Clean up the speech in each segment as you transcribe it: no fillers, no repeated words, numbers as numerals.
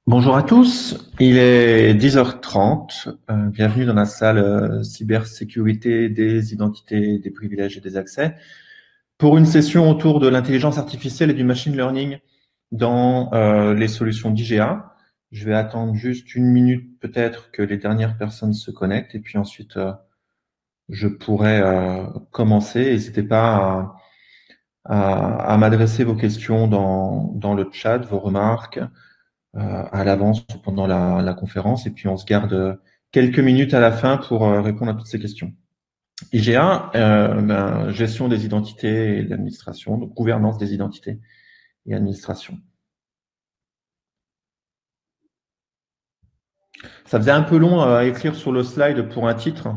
Bonjour à tous, il est 10h30. Bienvenue dans la salle cybersécurité des identités, des privilèges et des accès pour une session autour de l'intelligence artificielle et du machine learning dans les solutions d'IGA. Je vais attendre juste une minute peut-être que les dernières personnes se connectent et puis ensuite je pourrai commencer. N'hésitez pas à m'adresser vos questions dans le chat, vos remarques à l'avance ou pendant la conférence, et puis on se garde quelques minutes à la fin pour répondre à toutes ces questions. IGA, gestion des identités et de l'administration, donc gouvernance des identités et administration. Ça faisait un peu long à écrire sur le slide pour un titre,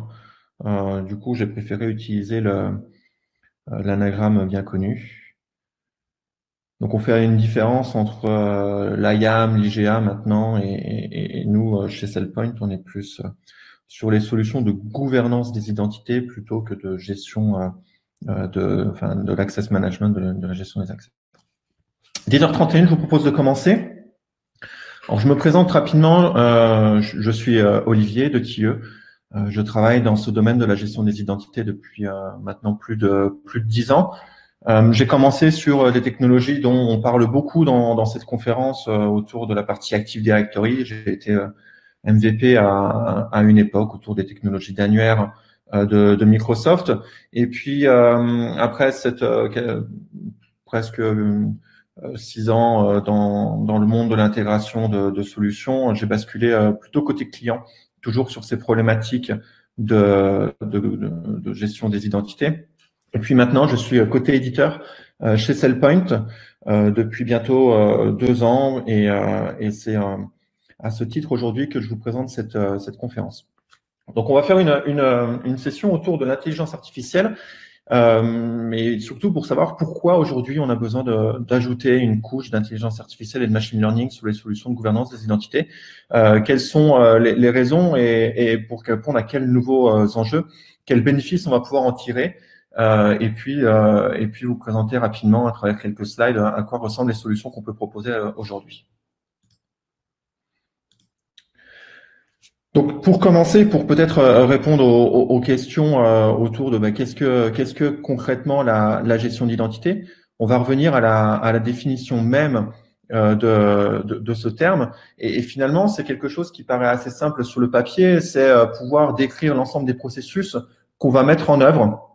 du coup j'ai préféré utiliser l'anagramme bien connu. Donc, on fait une différence entre l'IAM, l'IGA maintenant et nous, chez SailPoint, on est plus sur les solutions de gouvernance des identités plutôt que de gestion de l'access management, de la gestion des accès. 10h31, je vous propose de commencer. Alors, je me présente rapidement. Je suis Olivier de Tilleux. Je travaille dans ce domaine de la gestion des identités depuis maintenant plus de 10 ans. J'ai commencé sur des technologies dont on parle beaucoup dans cette conférence autour de la partie Active Directory. J'ai été MVP à une époque autour des technologies d'annuaire de Microsoft. Et puis après cette presque 6 ans dans le monde de l'intégration de solutions, j'ai basculé plutôt côté client, toujours sur ces problématiques de gestion des identités. Et puis maintenant, je suis côté éditeur chez SailPoint depuis bientôt 2 ans et c'est à ce titre aujourd'hui que je vous présente cette conférence. Donc, on va faire une session autour de l'intelligence artificielle, mais surtout pour savoir pourquoi aujourd'hui on a besoin d'ajouter une couche d'intelligence artificielle et de machine learning sur les solutions de gouvernance des identités. Quelles sont les raisons et pour répondre à quels nouveaux enjeux, quels bénéfices on va pouvoir en tirer. Et puis vous présenter rapidement à travers quelques slides à quoi ressemblent les solutions qu'on peut proposer aujourd'hui. Donc pour commencer, pour peut-être répondre aux questions autour de qu'est-ce que concrètement la gestion d'identité, on va revenir à la définition même de ce terme. Et finalement, c'est quelque chose qui paraît assez simple sur le papier, c'est pouvoir décrire l'ensemble des processus qu'on va mettre en œuvre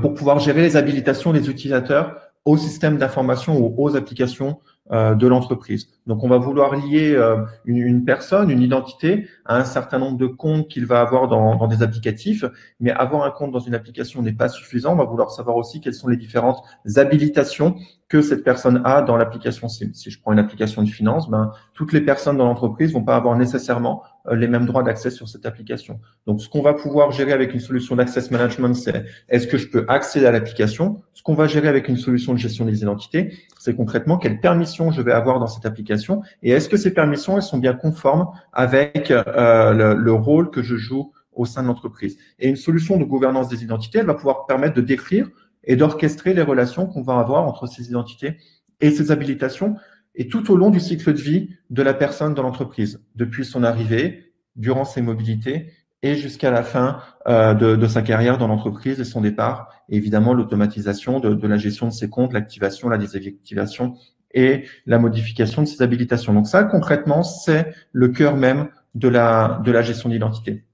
pour pouvoir gérer les habilitations des utilisateurs aux systèmes d'information ou aux applications de l'entreprise. Donc, on va vouloir lier une personne, une identité, à un certain nombre de comptes qu'il va avoir dans des applicatifs. Mais avoir un compte dans une application n'est pas suffisant. On va vouloir savoir aussi quelles sont les différentes habilitations que cette personne a dans l'application cible. Si je prends une application de finance, toutes les personnes dans l'entreprise vont pas avoir nécessairement les mêmes droits d'accès sur cette application. Donc, ce qu'on va pouvoir gérer avec une solution d'access management, c'est est-ce que je peux accéder à l'application? Ce qu'on va gérer avec une solution de gestion des identités, c'est concrètement quelles permissions je vais avoir dans cette application et est-ce que ces permissions, elles sont bien conformes avec le rôle que je joue au sein de l'entreprise. Et une solution de gouvernance des identités, elle va pouvoir permettre de décrire et d'orchestrer les relations qu'on va avoir entre ces identités et ces habilitations et tout au long du cycle de vie de la personne dans l'entreprise, depuis son arrivée, durant ses mobilités et jusqu'à la fin de sa carrière dans l'entreprise et son départ. Et évidemment, l'automatisation de la gestion de ses comptes, l'activation, la désactivation et la modification de ses habilitations. Donc ça, concrètement, c'est le cœur même de la gestion d'identité.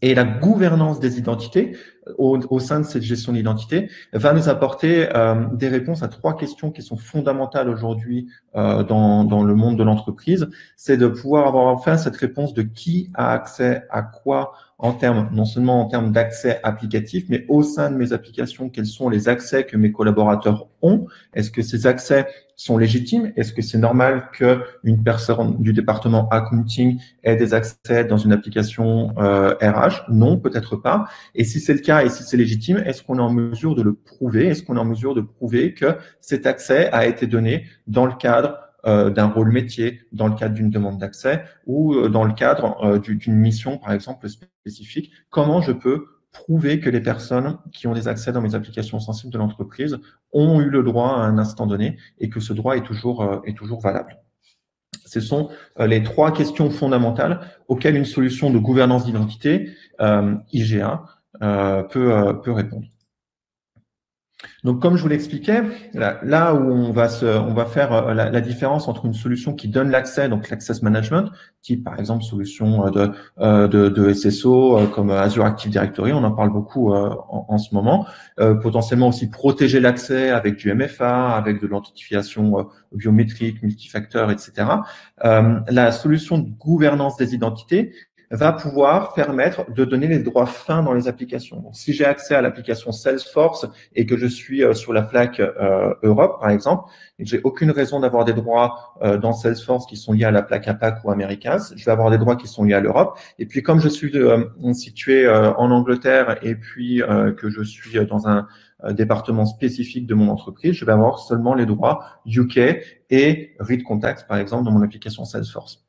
Et la gouvernance des identités au sein de cette gestion d'identité va nous apporter des réponses à 3 questions qui sont fondamentales aujourd'hui dans le monde de l'entreprise. C'est de pouvoir avoir enfin cette réponse de qui a accès à quoi en termes, non seulement en termes d'accès applicatif, mais au sein de mes applications, quels sont les accès que mes collaborateurs ont? Est-ce que ces accès sont légitimes? Est-ce que c'est normal qu'une personne du département accounting ait des accès dans une application RH? Non, peut-être pas. Et si c'est le cas et si c'est légitime, est-ce qu'on est en mesure de le prouver? Est-ce qu'on est en mesure de prouver que cet accès a été donné dans le cadre d'un rôle métier, dans le cadre d'une demande d'accès ou dans le cadre d'une mission, par exemple, spécifique? Comment je peux prouver que les personnes qui ont des accès dans mes applications sensibles de l'entreprise ont eu le droit à un instant donné et que ce droit est toujours valable. Ce sont les trois questions fondamentales auxquelles une solution de gouvernance d'identité, IGA, peut répondre. Donc, comme je vous l'expliquais, là où on va faire la différence entre une solution qui donne l'accès, donc l'access management, type par exemple solution de SSO comme Azure Active Directory, on en parle beaucoup en ce moment, potentiellement aussi protéger l'accès avec du MFA, avec de l'authentification biométrique, multifacteur, etc. La solution de gouvernance des identités va pouvoir permettre de donner les droits fins dans les applications. Donc, si j'ai accès à l'application Salesforce et que je suis sur la plaque Europe, par exemple, et que j'ai aucune raison d'avoir des droits dans Salesforce qui sont liés à la plaque APAC ou Americas, je vais avoir des droits qui sont liés à l'Europe. Et puis, comme je suis situé en Angleterre et puis que je suis dans un département spécifique de mon entreprise, je vais avoir seulement les droits UK et Read Contacts, par exemple, dans mon application Salesforce.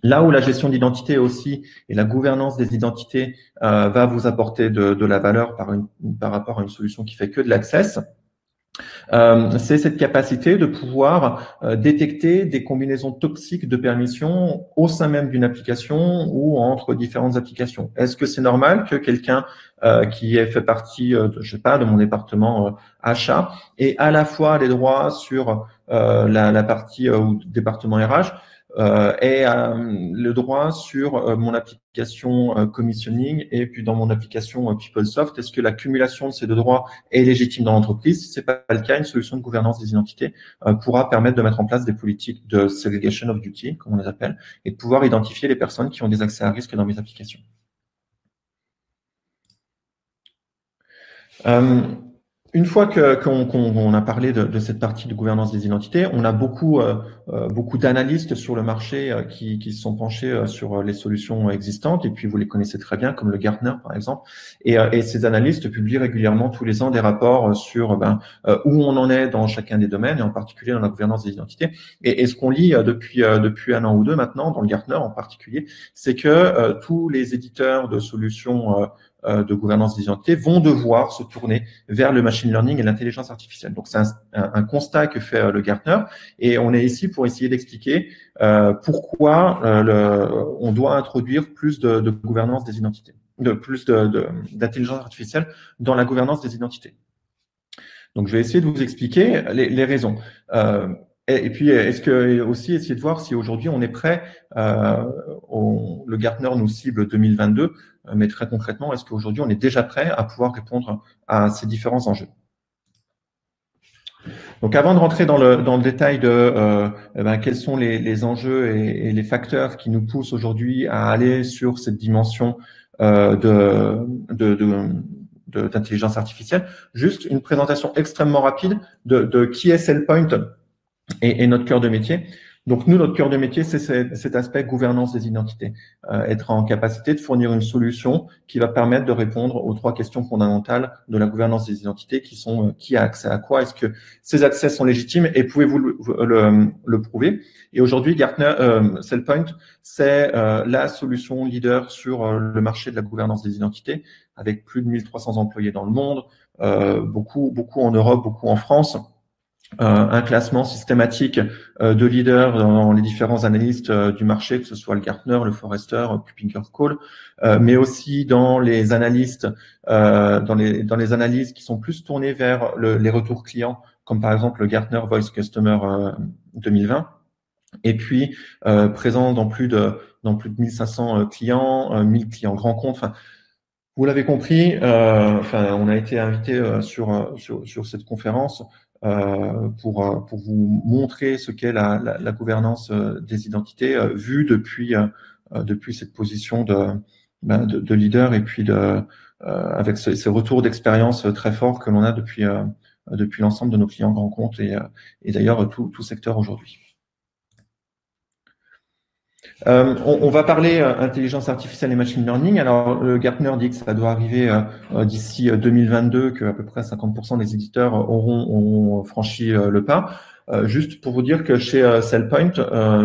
Là où la gestion d'identité aussi et la gouvernance des identités va vous apporter de la valeur par rapport à une solution qui fait que de l'access, c'est cette capacité de pouvoir détecter des combinaisons toxiques de permissions au sein même d'une application ou entre différentes applications. Est-ce que c'est normal que quelqu'un qui ait fait partie, je sais pas, de mon département achat ait à la fois les droits sur la partie département RH et le droit sur mon application commissioning et puis dans mon application PeopleSoft? Est-ce que l'accumulation de ces deux droits est légitime dans l'entreprise? Si c'est pas le cas, une solution de gouvernance des identités pourra permettre de mettre en place des politiques de segregation of duty, comme on les appelle, et de pouvoir identifier les personnes qui ont des accès à risque dans mes applications. Une fois qu'on a parlé de cette partie de gouvernance des identités, on a beaucoup d'analystes sur le marché qui se sont penchés sur les solutions existantes, et puis vous les connaissez très bien, comme le Gartner par exemple. Et ces analystes publient régulièrement tous les ans des rapports sur où on en est dans chacun des domaines, et en particulier dans la gouvernance des identités. Et ce qu'on lit depuis un an ou deux maintenant, dans le Gartner en particulier, c'est que tous les éditeurs de solutions de gouvernance des identités vont devoir se tourner vers le machine learning et l'intelligence artificielle. Donc, c'est un constat que fait le Gartner, et on est ici pour essayer d'expliquer pourquoi on doit introduire plus de gouvernance des identités, plus d'intelligence artificielle dans la gouvernance des identités. Donc, je vais essayer de vous expliquer les raisons. Et puis, est-ce que aussi essayer de voir si aujourd'hui on est prêt. Le Gartner nous cible 2022, mais très concrètement, est-ce qu'aujourd'hui on est déjà prêt à pouvoir répondre à ces différents enjeux? Donc, avant de rentrer dans le détail de quels sont les enjeux et les facteurs qui nous poussent aujourd'hui à aller sur cette dimension d'intelligence artificielle, juste une présentation extrêmement rapide de qui est SailPoint et notre cœur de métier. Donc, nous, notre cœur de métier, c'est cet aspect gouvernance des identités. Être en capacité de fournir une solution qui va permettre de répondre aux trois questions fondamentales de la gouvernance des identités, qui sont qui a accès à quoi, est-ce que ces accès sont légitimes et pouvez-vous le prouver? Et aujourd'hui, Gartner, SailPoint, c'est la solution leader sur le marché de la gouvernance des identités, avec plus de 1300 employés dans le monde, beaucoup en Europe, beaucoup en France. Un classement systématique de leaders dans les différents analystes du marché, que ce soit le Gartner, le Forrester, KuppingerCole, mais aussi dans les analystes, dans les analyses qui sont plus tournées vers les retours clients, comme par exemple le Gartner Voice Customer 2020. Et puis présent dans plus de 1500 clients, 1000 clients grands comptes. Enfin, vous l'avez compris, on a été invité sur cette conférence pour vous montrer ce qu'est la gouvernance des identités vue depuis cette position de leader, et puis avec ces retours d'expérience très forts que l'on a depuis l'ensemble de nos clients grands comptes et d'ailleurs tout secteur aujourd'hui. On va parler intelligence artificielle et machine learning. Alors, le Gartner dit que ça doit arriver d'ici 2022, que à peu près 50% des éditeurs auront franchi le pas. Juste pour vous dire que chez Cellpoint,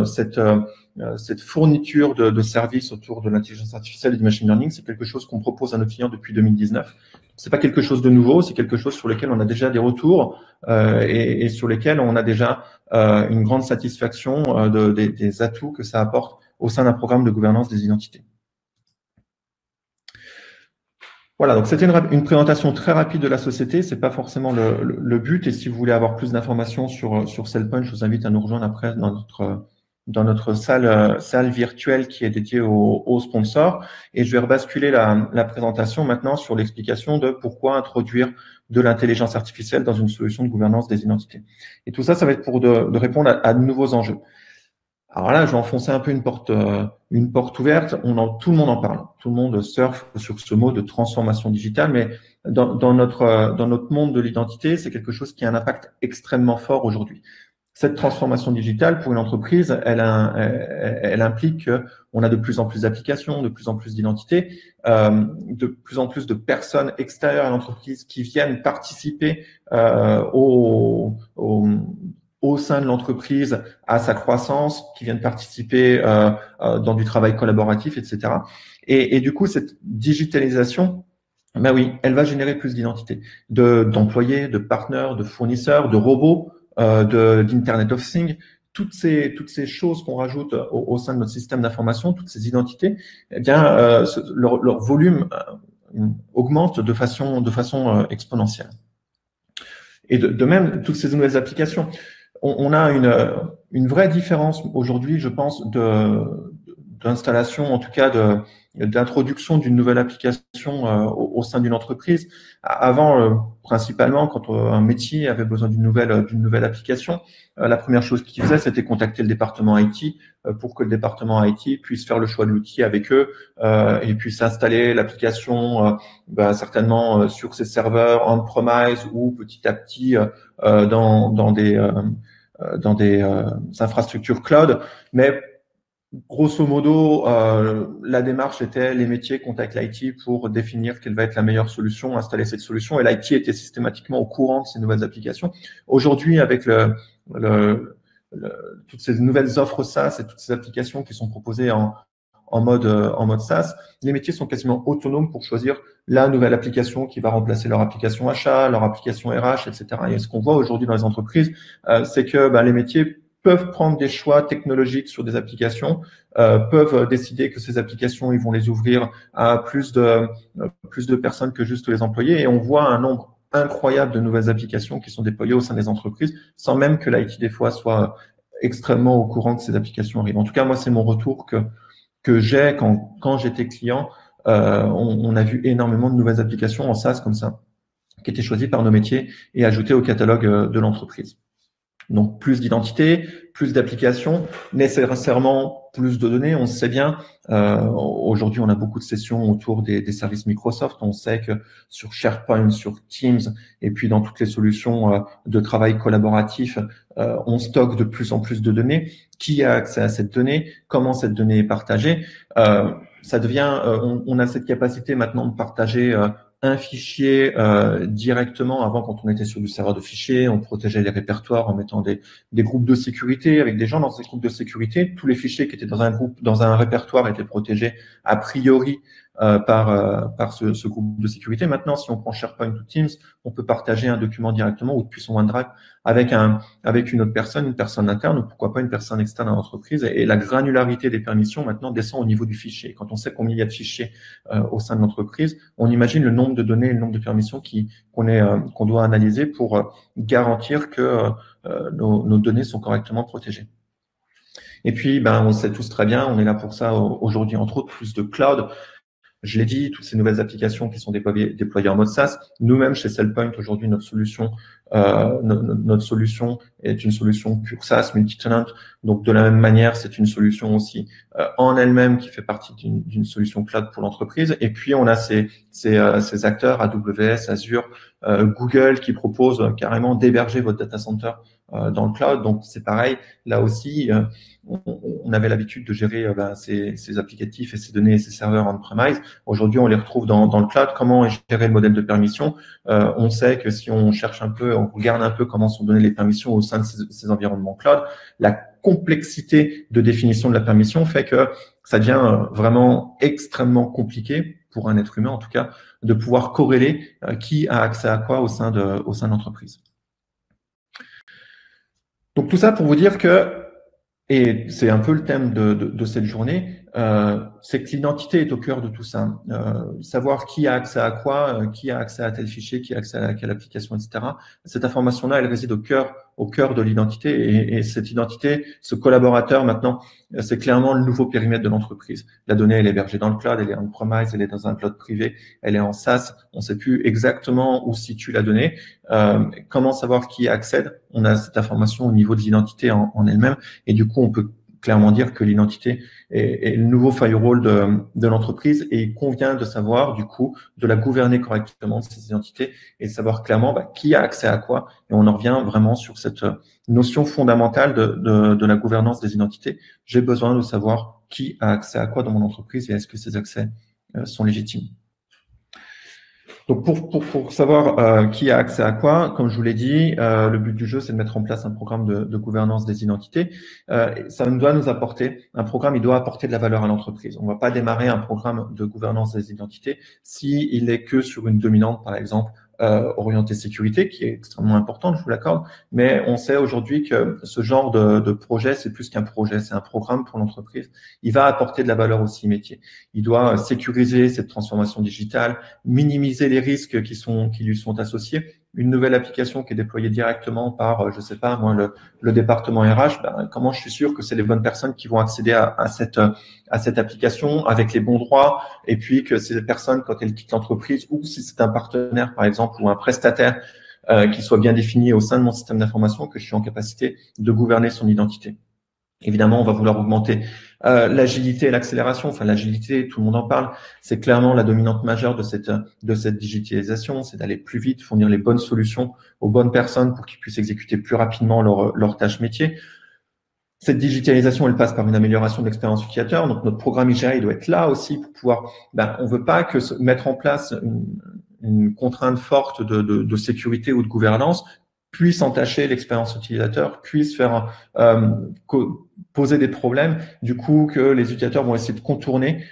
cette fourniture de services autour de l'intelligence artificielle et du machine learning, c'est quelque chose qu'on propose à nos clients depuis 2019. C'est pas quelque chose de nouveau, c'est quelque chose sur lequel on a déjà des retours et sur lesquels on a déjà une grande satisfaction des atouts que ça apporte au sein d'un programme de gouvernance des identités. Voilà, donc c'était une présentation très rapide de la société, c'est pas forcément le but. Et si vous voulez avoir plus d'informations sur Cellpoint, je vous invite à nous rejoindre après dans notre salle virtuelle qui est dédiée aux sponsors. Et je vais rebasculer la présentation maintenant sur l'explication de pourquoi introduire de l'intelligence artificielle dans une solution de gouvernance des identités. Et tout ça, ça va être pour de répondre à de nouveaux enjeux. Alors là, je vais enfoncer un peu une porte ouverte. Tout le monde en parle. Tout le monde surfe sur ce mot de transformation digitale, mais dans notre monde de l'identité, c'est quelque chose qui a un impact extrêmement fort aujourd'hui. Cette transformation digitale pour une entreprise, elle implique qu'on a de plus en plus d'applications, de plus en plus d'identités, de plus en plus de personnes extérieures à l'entreprise qui viennent participer au sein de l'entreprise à sa croissance, qui viennent participer dans du travail collaboratif, etc. Et du coup, cette digitalisation, ben oui, elle va générer plus d'identités, d'employés, de partenaires, de fournisseurs, de robots, d'Internet of Things, toutes ces choses qu'on rajoute au sein de notre système d'information, toutes ces identités, eh bien, leur volume augmente de façon exponentielle. Et de même, toutes ces nouvelles applications. On a une vraie différence aujourd'hui, je pense, d'installation, en tout cas d'introduction d'une nouvelle application au sein d'une entreprise. Avant, principalement, quand un métier avait besoin d'une nouvelle application, la première chose qu'il faisait, c'était contacter le département IT pour que le département IT puisse faire le choix de l'outil avec eux et puisse installer l'application certainement sur ses serveurs on-premise ou petit à petit dans des infrastructures cloud, mais grosso modo, la démarche était les métiers contactent l'IT pour définir quelle va être la meilleure solution, installer cette solution, et l'IT était systématiquement au courant de ces nouvelles applications. Aujourd'hui, avec toutes ces nouvelles offres SaaS et toutes ces applications qui sont proposées en mode SaaS, les métiers sont quasiment autonomes pour choisir la nouvelle application qui va remplacer leur application achat, leur application RH, etc. Et ce qu'on voit aujourd'hui dans les entreprises, c'est que les métiers peuvent prendre des choix technologiques sur des applications, peuvent décider que ces applications, ils vont les ouvrir à plus de personnes que juste les employés. Et on voit un nombre incroyable de nouvelles applications qui sont déployées au sein des entreprises, sans même que l'IT des fois soit extrêmement au courant que ces applications arrivent. En tout cas, moi, c'est mon retour que j'ai quand j'étais client. On a vu énormément de nouvelles applications en SaaS comme ça, qui étaient choisies par nos métiers et ajoutées au catalogue de l'entreprise. Donc, plus d'identités, plus d'applications, nécessairement plus de données. On sait bien, aujourd'hui, on a beaucoup de sessions autour des services Microsoft. On sait que sur SharePoint, sur Teams, et puis dans toutes les solutions de travail collaboratif, on stocke de plus en plus de données. Qui a accès à cette donnée? Comment cette donnée est partagée? Ça devient, on a cette capacité maintenant de partager un fichier directement. Avant, quand on était sur du serveur de fichiers, on protégeait les répertoires en mettant des groupes de sécurité avec des gens dans ces groupes de sécurité. Tous les fichiers qui étaient dans un répertoire étaient protégés a priori par ce groupe de sécurité. Maintenant, si on prend SharePoint ou Teams, on peut partager un document directement ou depuis son OneDrive avec une autre personne, une personne interne ou pourquoi pas une personne externe à l'entreprise. Et la granularité des permissions maintenant descend au niveau du fichier. Quand on sait combien il y a de fichiers au sein de l'entreprise, on imagine le nombre de données, le nombre de permissions qu'on doit analyser pour garantir que nos données sont correctement protégées. Et puis, on sait tous très bien, on est là pour ça aujourd'hui, entre autres, plus de cloud. Je l'ai dit, toutes ces nouvelles applications qui sont déployées en mode SaaS. Nous-mêmes, chez Cellpoint, aujourd'hui, notre solution est une solution pure SaaS, multi-tenant. Donc, de la même manière, c'est une solution aussi en elle-même qui fait partie d'une solution cloud pour l'entreprise. Et puis, on a ces acteurs, AWS, Azure, Google, qui proposent carrément d'héberger votre data center dans le cloud. Donc c'est pareil, là aussi, on avait l'habitude de gérer ces applicatifs et ces données et ces serveurs on-premise. Aujourd'hui, on les retrouve dans le cloud. Comment gérer le modèle de permission? On sait que si on cherche un peu, on regarde un peu comment sont données les permissions au sein de ces environnements cloud, la complexité de définition de la permission fait que ça devient vraiment extrêmement compliqué pour un être humain, en tout cas, de pouvoir corréler qui a accès à quoi au sein de l'entreprise. Donc tout ça pour vous dire que, et c'est un peu le thème de cette journée, c'est que l'identité est au cœur de tout ça. Savoir qui a accès à quoi, qui a accès à tel fichier, qui a accès à quelle application, etc. Cette information-là, elle réside au cœur de l'identité, et cette identité, ce collaborateur maintenant, c'est clairement le nouveau périmètre de l'entreprise. La donnée, elle est hébergée dans le cloud, elle est on-premise, elle est dans un cloud privé, elle est en SaaS. On ne sait plus exactement où se situe la donnée. Comment savoir qui accède? On a cette information au niveau de l'identité en elle-même, et du coup, on peut clairement dire que l'identité est le nouveau firewall de l'entreprise, et il convient de savoir, du coup, de la gouverner correctement, ces identités, et de savoir clairement qui a accès à quoi. Et on en revient vraiment sur cette notion fondamentale de la gouvernance des identités. J'ai besoin de savoir qui a accès à quoi dans mon entreprise et est-ce que ces accès sont légitimes. Donc pour savoir qui a accès à quoi, comme je vous l'ai dit, le but du jeu, c'est de mettre en place un programme de gouvernance des identités. Ça doit nous apporter, un programme, il doit apporter de la valeur à l'entreprise. On ne va pas démarrer un programme de gouvernance des identités s'il est que sur une dominante, par exemple, orientée sécurité, qui est extrêmement importante, je vous l'accorde, mais on sait aujourd'hui que ce genre de projet, c'est plus qu'un projet, c'est un programme pour l'entreprise. Il va apporter de la valeur aussi métier. Il doit sécuriser cette transformation digitale, minimiser les risques qui lui sont associés. Une nouvelle application qui est déployée directement par, je sais pas, moi, le département RH, comment je suis sûr que c'est les bonnes personnes qui vont accéder à cette application avec les bons droits, et puis que ces personnes, quand elles quittent l'entreprise, ou si c'est un partenaire, par exemple, ou un prestataire, qui soit bien défini au sein de mon système d'information, que je suis en capacité de gouverner son identité. Évidemment, on va vouloir augmenter l'agilité et l'accélération. Enfin, l'agilité, tout le monde en parle. C'est clairement la dominante majeure de cette digitalisation. C'est d'aller plus vite, fournir les bonnes solutions aux bonnes personnes pour qu'ils puissent exécuter plus rapidement leurs tâches métiers. Cette digitalisation, elle passe par une amélioration de l'expérience utilisateur. Donc, notre programme IGA, il doit être là aussi pour pouvoir. On veut pas que mettre en place une contrainte forte de sécurité ou de gouvernance puisse entacher l'expérience utilisateur, puisse faire poser des problèmes, du coup que les utilisateurs vont essayer de contourner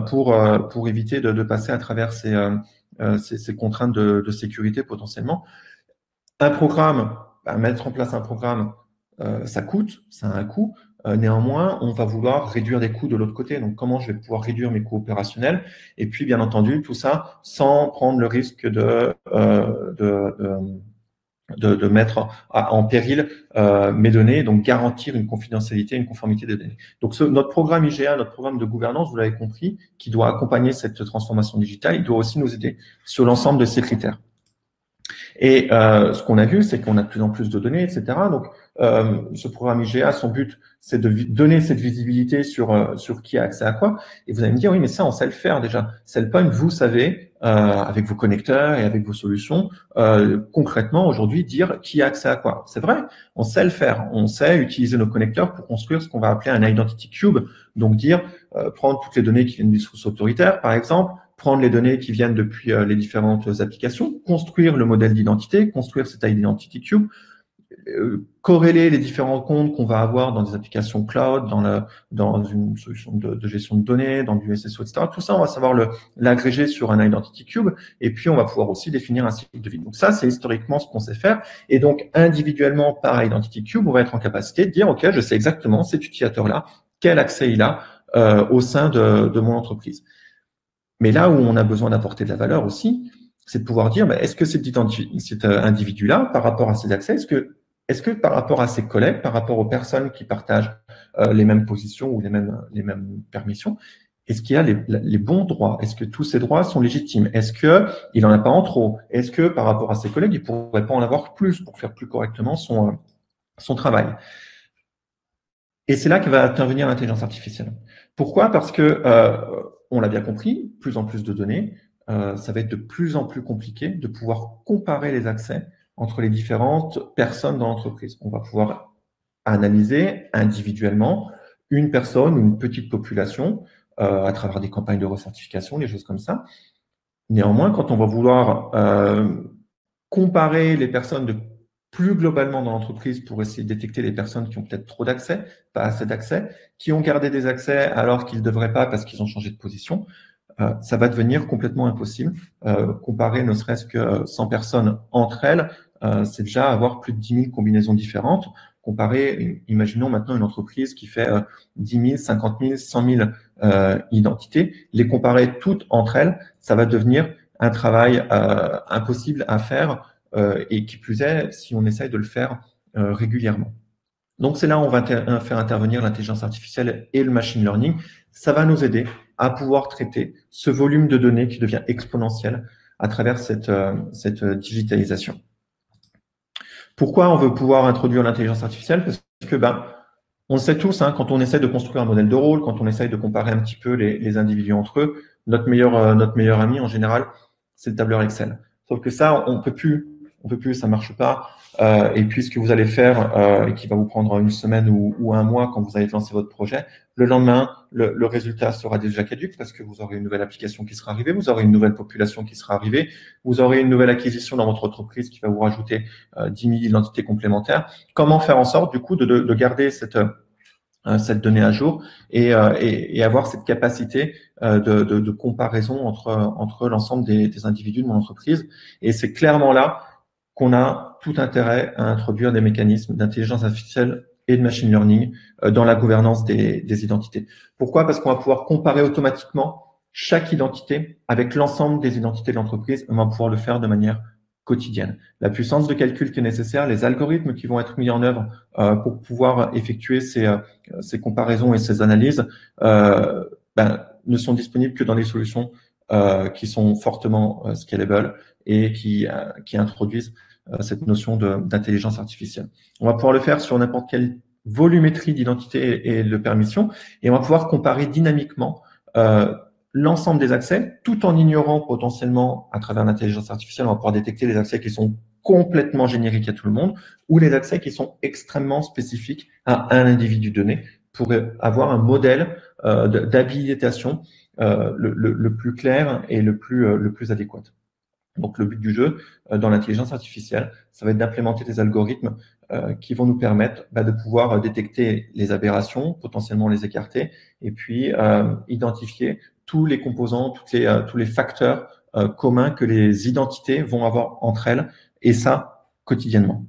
pour éviter de passer à travers ces contraintes de sécurité potentiellement. Un programme, mettre en place un programme, ça coûte, ça a un coût. Néanmoins, on va vouloir réduire des coûts de l'autre côté. Donc, comment je vais pouvoir réduire mes coûts opérationnels? Et puis, bien entendu, tout ça sans prendre le risque de mettre en péril mes données, donc garantir une confidentialité, une conformité des données. Donc, notre programme IGA, notre programme de gouvernance, vous l'avez compris, qui doit accompagner cette transformation digitale, il doit aussi nous aider sur l'ensemble de ces critères. Et ce qu'on a vu, c'est qu'on a de plus en plus de données, etc. Donc, ce programme IGA, son but, c'est de donner cette visibilité sur qui a accès à quoi. Et vous allez me dire, oui, mais ça, on sait le faire déjà. Cellpoint, vous savez, avec vos connecteurs et avec vos solutions, concrètement, aujourd'hui, dire qui a accès à quoi. C'est vrai, on sait le faire. On sait utiliser nos connecteurs pour construire ce qu'on va appeler un identity cube. Donc, dire, prendre toutes les données qui viennent du source autoritaire, par exemple, prendre les données qui viennent depuis les différentes applications, construire le modèle d'identité, construire cet identity cube, corréler les différents comptes qu'on va avoir dans des applications cloud, dans une solution de gestion de données, dans du SSO, etc. Tout ça, on va savoir l'agréger sur un identity cube, et puis on va pouvoir aussi définir un cycle de vie. Donc ça, c'est historiquement ce qu'on sait faire. Et donc, individuellement, par identity cube, on va être en capacité de dire, OK, je sais exactement cet utilisateur-là, quel accès il a au sein de mon entreprise. Mais là où on a besoin d'apporter de la valeur aussi, c'est de pouvoir dire, est-ce que cet individu-là, par rapport à ses accès, est-ce que par rapport à ses collègues, par rapport aux personnes qui partagent les mêmes positions ou les mêmes permissions, est-ce qu'il y a les bons droits? Est-ce que tous ces droits sont légitimes? Est-ce qu'il n'en a pas en trop? Est-ce que par rapport à ses collègues, il ne pourrait pas en avoir plus pour faire plus correctement son travail? Et c'est là que va intervenir l'intelligence artificielle. Pourquoi? Parce que, on l'a bien compris, plus en plus de données, ça va être de plus en plus compliqué de pouvoir comparer les accès entre les différentes personnes dans l'entreprise. On va pouvoir analyser individuellement une personne ou une petite population à travers des campagnes de recertification, des choses comme ça. Néanmoins, quand on va vouloir comparer les personnes de plus globalement dans l'entreprise pour essayer de détecter les personnes qui ont peut-être trop d'accès, pas assez d'accès, qui ont gardé des accès alors qu'ils ne devraient pas parce qu'ils ont changé de position, ça va devenir complètement impossible. Comparer ne serait-ce que 100 personnes entre elles, c'est déjà avoir plus de 10 000 combinaisons différentes. Comparer, imaginons maintenant une entreprise qui fait 10 000, 50 000, 100 000 identités, les comparer toutes entre elles, ça va devenir un travail impossible à faire et qui plus est, si on essaye de le faire régulièrement. Donc, c'est là où on va faire intervenir l'intelligence artificielle et le machine learning. Ça va nous aider à pouvoir traiter ce volume de données qui devient exponentiel à travers cette digitalisation. Pourquoi on veut pouvoir introduire l'intelligence artificielle? Parce que, on le sait tous, hein, quand on essaie de construire un modèle de rôle, quand on essaie de comparer un petit peu les individus entre eux, notre meilleur ami, en général, c'est le tableur Excel. Sauf que ça, on peut plus, ça marche pas. Et puis, ce que vous allez faire, et qui va vous prendre une semaine ou un mois quand vous allez lancer votre projet, le lendemain, le résultat sera déjà caduque parce que vous aurez une nouvelle application qui sera arrivée, vous aurez une nouvelle population qui sera arrivée, vous aurez une nouvelle acquisition dans votre entreprise qui va vous rajouter 10 000 identités complémentaires. Comment faire en sorte, du coup, de garder cette donnée à jour et avoir cette capacité de comparaison entre l'ensemble des individus de mon entreprise. Et c'est clairement là qu'on a tout intérêt à introduire des mécanismes d'intelligence artificielle et de machine learning dans la gouvernance des identités. Pourquoi? Parce qu'on va pouvoir comparer automatiquement chaque identité avec l'ensemble des identités de l'entreprise. On va pouvoir le faire de manière quotidienne. La puissance de calcul qui est nécessaire, les algorithmes qui vont être mis en œuvre pour pouvoir effectuer ces comparaisons et ces analyses ne sont disponibles que dans les solutions qui sont fortement scalable et qui introduisent cette notion d'intelligence artificielle. On va pouvoir le faire sur n'importe quelle volumétrie d'identité et de permission, et on va pouvoir comparer dynamiquement l'ensemble des accès, tout en ignorant potentiellement, à travers l'intelligence artificielle, on va pouvoir détecter les accès qui sont complètement génériques à tout le monde, ou les accès qui sont extrêmement spécifiques à un individu donné, pour avoir un modèle d'habilitation le plus clair et le plus adéquat. Donc, le but du jeu dans l'intelligence artificielle, ça va être d'implémenter des algorithmes qui vont nous permettre de pouvoir détecter les aberrations, potentiellement les écarter, et puis identifier tous les composants, tous les facteurs communs que les identités vont avoir entre elles, et ça quotidiennement.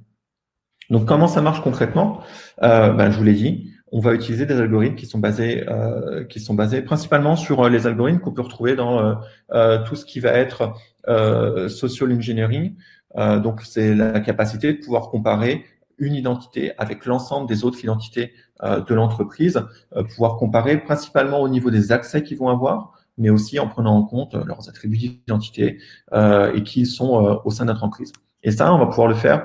Donc, comment ça marche concrètement? Je vous l'ai dit, on va utiliser des algorithmes qui sont basés principalement sur les algorithmes qu'on peut retrouver dans tout ce qui va être social engineering. Donc, c'est la capacité de pouvoir comparer une identité avec l'ensemble des autres identités de l'entreprise, pouvoir comparer principalement au niveau des accès qu'ils vont avoir, mais aussi en prenant en compte leurs attributs d'identité et qui sont au sein de notre entreprise. Et ça, on va pouvoir le faire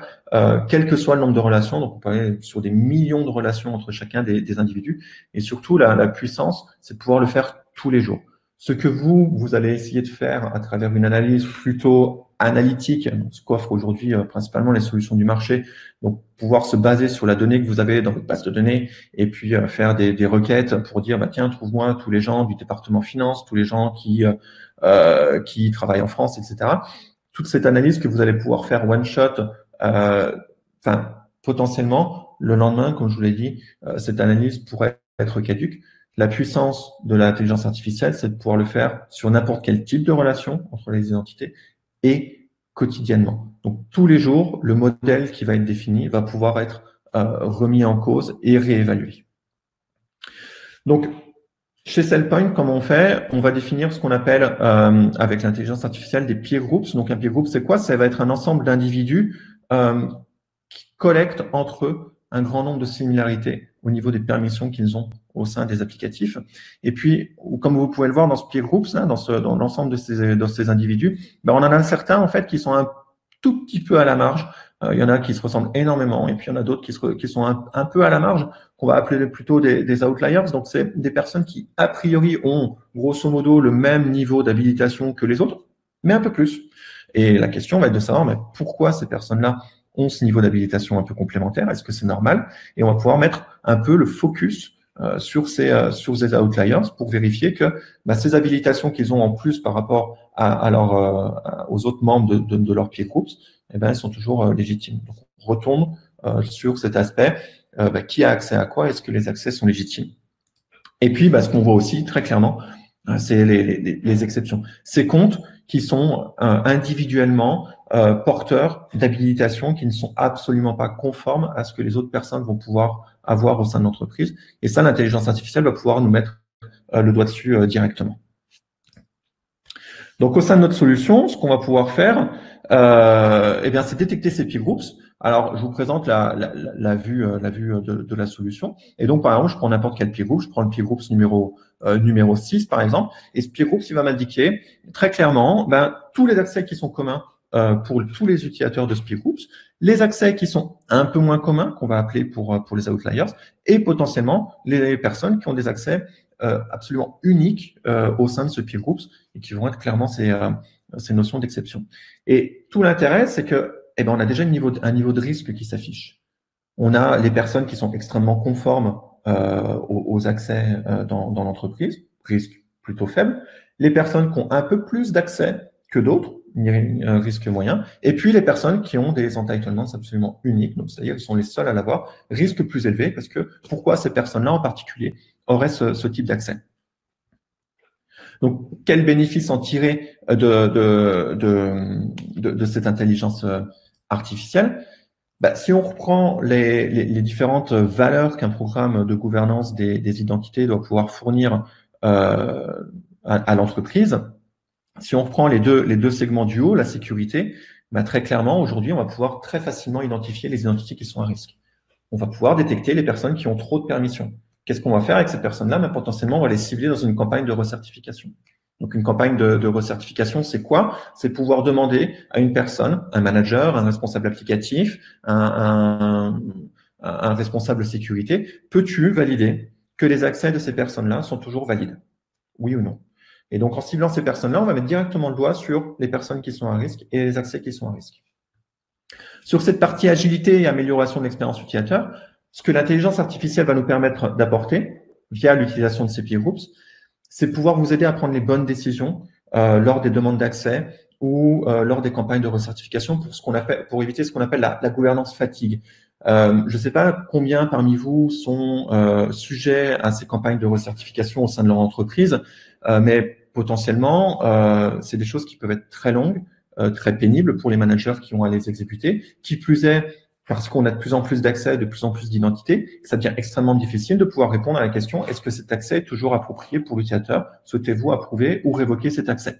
quel que soit le nombre de relations. Donc, on peut aller sur des millions de relations entre chacun des individus. Et surtout, la puissance, c'est de pouvoir le faire tous les jours. Ce que vous allez essayer de faire à travers une analyse plutôt analytique, ce qu'offrent aujourd'hui principalement les solutions du marché, donc pouvoir se baser sur la donnée que vous avez dans votre base de données et puis faire des requêtes pour dire tiens, trouve-moi tous les gens du département finance, tous les gens qui travaillent en France, etc. Toute cette analyse que vous allez pouvoir faire one shot, potentiellement le lendemain, comme je vous l'ai dit, cette analyse pourrait être caduque. La puissance de l'intelligence artificielle, c'est de pouvoir le faire sur n'importe quel type de relation entre les identités et quotidiennement. Donc, tous les jours, le modèle qui va être défini va pouvoir être remis en cause et réévalué. Donc, chez SailPoint, comment on fait? On va définir ce qu'on appelle, avec l'intelligence artificielle, des peer groups. Donc, un peer group, c'est quoi? Ça va être un ensemble d'individus qui collectent entre eux un grand nombre de similarités au niveau des permissions qu'ils ont au sein des applicatifs. Et puis, comme vous pouvez le voir dans ce peer groups, là, dans l'ensemble de ces individus, on en a certains en fait qui sont un tout petit peu à la marge. Il y en a qui se ressemblent énormément, et puis il y en a d'autres qui sont un peu à la marge, qu'on va appeler plutôt des outliers. Donc, c'est des personnes qui, a priori, ont grosso modo le même niveau d'habilitation que les autres, mais un peu plus. Et la question va être de savoir pourquoi ces personnes-là ont ce niveau d'habilitation un peu complémentaire? Est-ce que c'est normal? Et on va pouvoir mettre un peu le focus sur ces outliers pour vérifier que ces habilitations qu'ils ont en plus par rapport aux autres membres de leur peer groups, elles sont toujours légitimes. Donc, on retourne sur cet aspect, qui a accès à quoi? Est-ce que les accès sont légitimes? Et puis, ce qu'on voit aussi très clairement, c'est les exceptions. Ces comptes qui sont individuellement porteurs d'habilitations qui ne sont absolument pas conformes à ce que les autres personnes vont pouvoir avoir au sein de l'entreprise. Et ça, l'intelligence artificielle va pouvoir nous mettre le doigt dessus directement. Donc, au sein de notre solution, ce qu'on va pouvoir faire, c'est détecter ces peer groups. Alors, je vous présente la vue de la solution. Et donc, par exemple, je prends n'importe quel peer group. Je prends le peer groups numéro 6, par exemple. Et ce peer groups, il va m'indiquer très clairement tous les accès qui sont communs pour tous les utilisateurs de ce peer groups, les accès qui sont un peu moins communs, qu'on va appeler pour les outliers, et potentiellement les personnes qui ont des accès absolument uniques au sein de ce peer groups et qui vont être clairement ces notions d'exception. Et tout l'intérêt, c'est que on a déjà un niveau de risque qui s'affiche. On a les personnes qui sont extrêmement conformes aux accès dans l'entreprise, risque plutôt faible. Les personnes qui ont un peu plus d'accès que d'autres, un risque moyen. Et puis les personnes qui ont des entitlements absolument uniques, donc c'est-à-dire qu'ils sont les seuls à l'avoir, risque plus élevé, parce que pourquoi ces personnes-là en particulier auraient ce type d'accès? Donc, quel bénéfice en tirer de cette intelligence artificielle? Si on reprend les différentes valeurs qu'un programme de gouvernance des identités doit pouvoir fournir à l'entreprise, si on reprend les deux segments du haut, la sécurité, très clairement, aujourd'hui, on va pouvoir très facilement identifier les identités qui sont à risque. On va pouvoir détecter les personnes qui ont trop de permissions. Qu'est-ce qu'on va faire avec ces personnes-là? Potentiellement, on va les cibler dans une campagne de recertification. Donc, une campagne de recertification, c'est quoi? C'est pouvoir demander à une personne, un manager, un responsable applicatif, un responsable sécurité, peux-tu valider que les accès de ces personnes-là sont toujours valides? Oui ou non? Et donc, en ciblant ces personnes-là, on va mettre directement le doigt sur les personnes qui sont à risque et les accès qui sont à risque. Sur cette partie agilité et amélioration de l'expérience utilisateur, ce que l'intelligence artificielle va nous permettre d'apporter via l'utilisation de ces peer groups, c'est pouvoir vous aider à prendre les bonnes décisions lors des demandes d'accès ou lors des campagnes de recertification pour éviter ce qu'on appelle la gouvernance fatigue. Je ne sais pas combien parmi vous sont sujets à ces campagnes de recertification au sein de leur entreprise, mais potentiellement, c'est des choses qui peuvent être très longues, très pénibles pour les managers qui ont à les exécuter. Qui plus est, parce qu'on a de plus en plus d'accès, de plus en plus d'identités, ça devient extrêmement difficile de pouvoir répondre à la question: est-ce que cet accès est toujours approprié pour l'utilisateur? Souhaitez-vous approuver ou révoquer cet accès?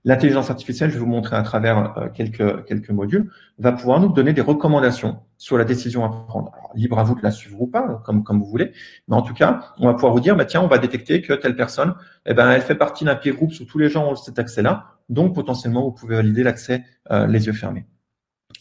L'intelligence artificielle, je vais vous montrer à travers quelques modules, va pouvoir nous donner des recommandations sur la décision à prendre. Alors, libre à vous de la suivre ou pas, comme vous voulez, mais en tout cas, on va pouvoir vous dire, tiens, on va détecter que telle personne, elle fait partie d'un peer group où tous les gens ont cet accès-là, donc potentiellement, vous pouvez valider l'accès les yeux fermés.